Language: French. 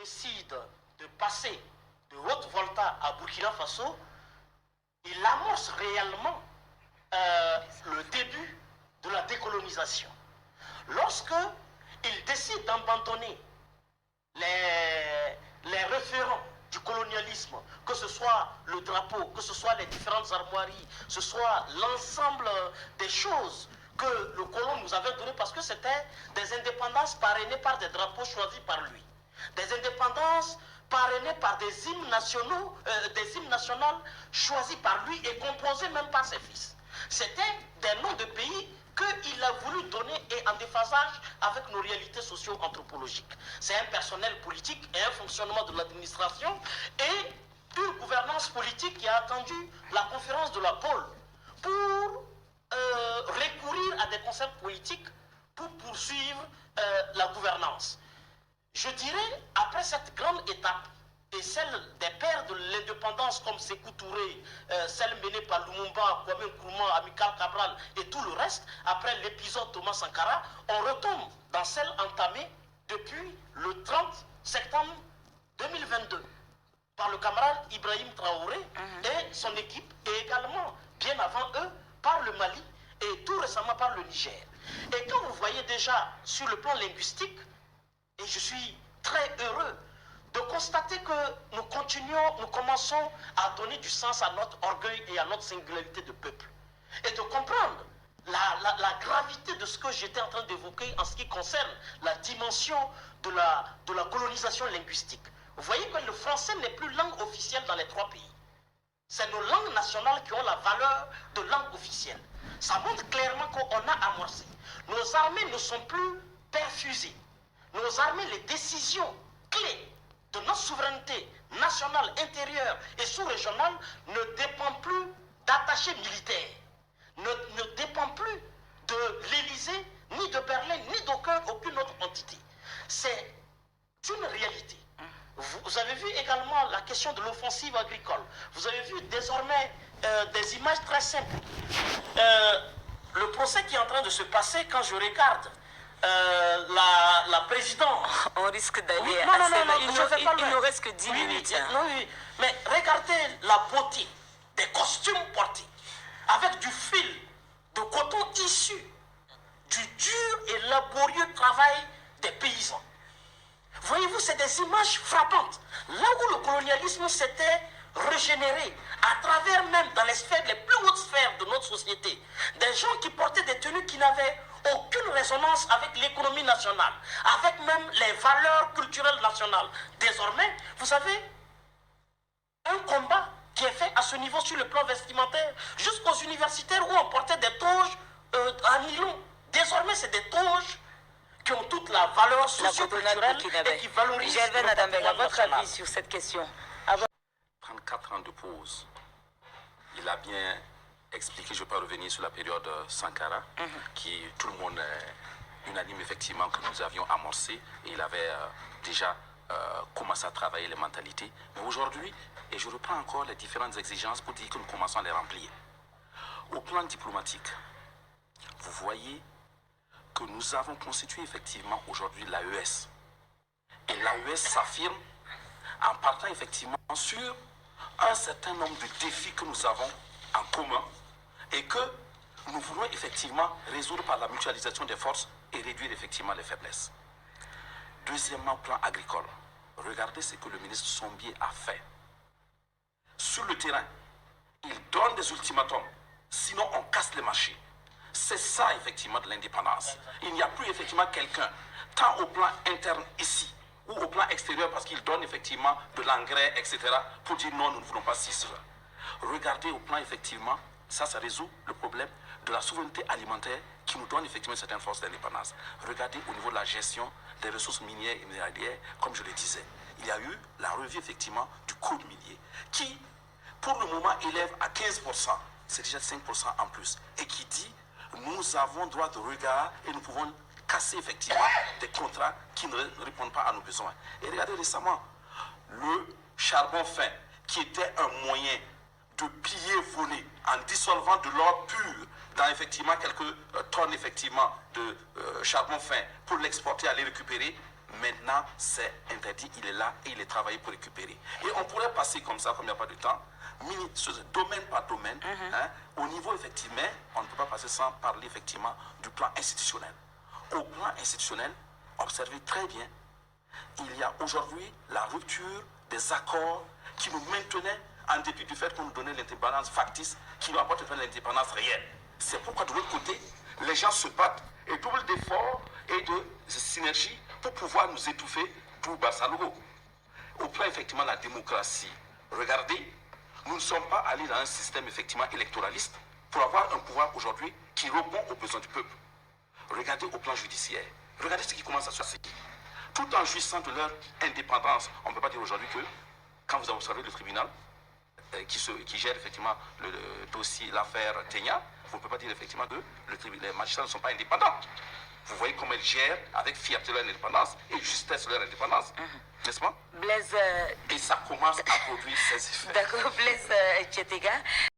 décide de passer de Haute-Volta à Burkina Faso, il amorce réellement le début de la décolonisation. Lorsque il décide d'abandonner les référents du colonialisme, que ce soit le drapeau, que ce soit les différentes armoiries, que ce soit l'ensemble des choses que le colon nous avait données, parce que c'était des indépendances parrainées par des drapeaux choisis par lui, des indépendances parrainées par des hymnes nationaux, des hymnes nationaux choisis par lui et composés même par ses fils. C'était des noms de pays qu'il a voulu donner et en déphasage avec nos réalités socio-anthropologiques. C'est un personnel politique et un fonctionnement de l'administration et une gouvernance politique qui a attendu la conférence de la pôle pour recourir à des concepts politiques pour poursuivre la gouvernance. Je dirais, après cette grande étape, et celle des pères de l'indépendance comme Sékou Touré, celle menée par Lumumba, Kwame Nkrumah, Amical Cabral et tout le reste, après l'épisode Thomas Sankara, on retombe dans celle entamée depuis le 30 septembre 2022 par le camarade Ibrahim Traoré et son équipe, et également, bien avant eux, par le Mali et tout récemment par le Niger. Et quand vous voyez déjà sur le plan linguistique, et je suis très heureux de constater que nous commençons à donner du sens à notre orgueil et à notre singularité de peuple. Et de comprendre la gravité de ce que j'étais en train d'évoquer en ce qui concerne la dimension de la colonisation linguistique. Vous voyez que le français n'est plus langue officielle dans les trois pays. C'est nos langues nationales qui ont la valeur de langue officielle. Ça montre clairement qu'on a amorcé. Nos armées ne sont plus perfusées. Nos armées, les décisions clés de notre souveraineté nationale, intérieure et sous-régionale ne dépendent plus d'attachés militaires, ne dépendent plus de l'Élysée, ni de Berlin, ni d'aucune autre entité. C'est une réalité. Vous avez vu également la question de l'offensive agricole. Vous avez vu désormais des images très simples. Le procès qui est en train de se passer, quand je regarde la présidente... On risque d'aller oui, il ne reste que 10 minutes. Oui, mais regardez la beauté des costumes portés, avec du fil de coton issu du dur et laborieux travail des paysans. Voyez-vous, c'est des images frappantes. Là où le colonialisme s'était régénéré, à travers même dans les plus hautes sphères de notre société, des gens qui portaient des tenues qui n'avaient aucune résonance avec l'économie nationale, avec même les valeurs culturelles nationales. Désormais, vous avez un combat qui est fait à ce niveau sur le plan vestimentaire, jusqu'aux universitaires où on portait des toges à nylon. Désormais, c'est des toges qui ont toute la valeur socio-culturelle et qui valorisent le patrimoine votre avis sur cette question. 34 ans de pause. Il a bien expliqué, je peux revenir sur la période Sankara, qui tout le monde est unanime effectivement que nous avions amorcé et il avait déjà commencé à travailler les mentalités. Mais aujourd'hui, et je reprends encore les différentes exigences pour dire que nous commençons à les remplir. Au plan diplomatique, vous voyez que nous avons constitué effectivement aujourd'hui l'AES. Et l'AES s'affirme en partant effectivement sur un certain nombre de défis que nous avons en commun et que nous voulons effectivement résoudre par la mutualisation des forces et réduire effectivement les faiblesses. Deuxièmement, au plan agricole, regardez ce que le ministre Sombier a fait. Sur le terrain, il donne des ultimatums, sinon on casse les marchés. C'est ça effectivement de l'indépendance. Il n'y a plus effectivement quelqu'un, tant au plan interne ici, ou au plan extérieur, parce qu'il donne effectivement de l'engrais, etc., pour dire non, nous ne voulons pas cela. Regardez au plan effectivement, ça résout le problème de la souveraineté alimentaire qui nous donne effectivement certaines forces d'indépendance. Regardez au niveau de la gestion des ressources minières et minéralières, comme je le disais. Il y a eu la revue effectivement du code minier, qui pour le moment élève à 15%, c'est déjà 5% en plus, et qui dit nous avons droit de regard et nous pouvons casser effectivement des contrats qui ne répondent pas à nos besoins. Et regardez récemment, le charbon fin, qui était un moyen de piller, voler, en dissolvant de l'or pur dans effectivement quelques tonnes effectivement de charbon fin pour l'exporter, aller récupérer, Maintenant, c'est interdit, il est là et il est travaillé pour récupérer. Et on pourrait passer comme ça, comme il n'y a pas de temps, domaine par domaine, hein, au niveau effectivement, on ne peut pas passer sans parler effectivement du plan institutionnel. Au plan institutionnel, observez très bien, il y a aujourd'hui la rupture des accords qui nous maintenaient en dépit du fait qu'on nous donnait l'indépendance factice, qui nous apporte l'indépendance réelle. C'est pourquoi de l'autre côté, les gens se battent et doublent d'efforts et de synergie pour pouvoir nous étouffer tout Bassalogo. Au plan effectivement de la démocratie, regardez, nous ne sommes pas allés dans un système effectivement électoraliste pour avoir un pouvoir aujourd'hui qui répond aux besoins du peuple. Regardez au plan judiciaire, regardez ce qui commence à se passer. Tout en jouissant de leur indépendance, on ne peut pas dire aujourd'hui que quand vous observez le tribunal qui gère effectivement le dossier, l'affaire Tenya, vous ne pouvez pas dire effectivement que les magistrats ne sont pas indépendants. Vous voyez comment ils gèrent avec fierté leur indépendance et justesse leur indépendance, n'est-ce pas? Blaise... Et ça commence à produire ses effets. D'accord, Blaise Tchétega.